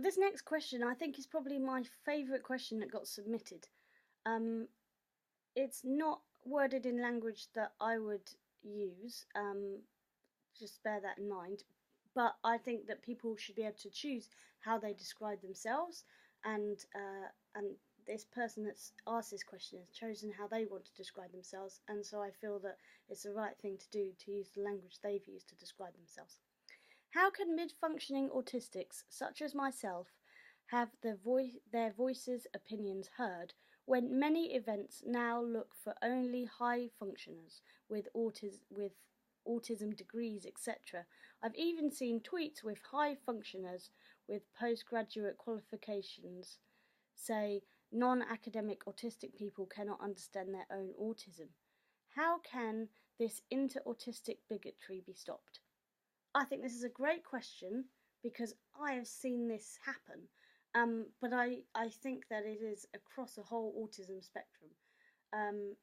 this next question I think is probably my favourite question that got submitted. It's not worded in language that I would use, just bear that in mind. But I think that people should be able to choose how they describe themselves, and this person that's asked this question has chosen how they want to describe themselves, and so I feel that it's the right thing to do to use the language they've used to describe themselves. How can mid-functioning autistics, such as myself, have their voices, opinions heard when many events now look for only high functioners with autism degrees, etc.? I've even seen tweets with high functioners with postgraduate qualifications say non-academic autistic people cannot understand their own autism. How can this inter-autistic bigotry be stopped? I think this is a great question because I have seen this happen, but I think that it is across a whole autism spectrum. Um,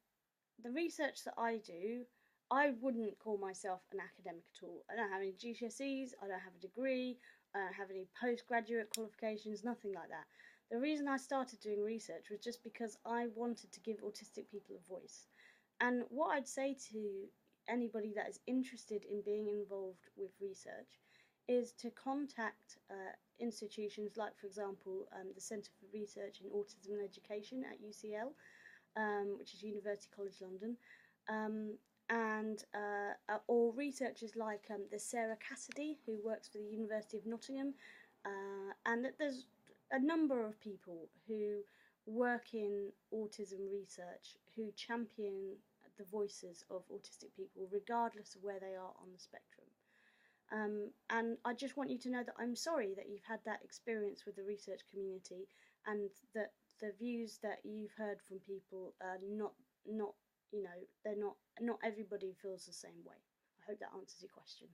the research that I do, I wouldn't call myself an academic at all. I don't have any GCSEs, I don't have a degree, I don't have any postgraduate qualifications, nothing like that. The reason I started doing research was just because I wanted to give autistic people a voice. And what I'd say to anybody that is interested in being involved with research is to contact institutions like, for example, the Centre for Research in Autism and Education at UCL, which is University College London, and or researchers like the Sarah Cassidy, who works for the University of Nottingham, and there's a number of people who work in autism research who champion the voices of autistic people, regardless of where they are on the spectrum. And I just want you to know that I'm sorry that you've had that experience with the research community, and that the views that you've heard from people are not they're not everybody feels the same way. I hope that answers your question.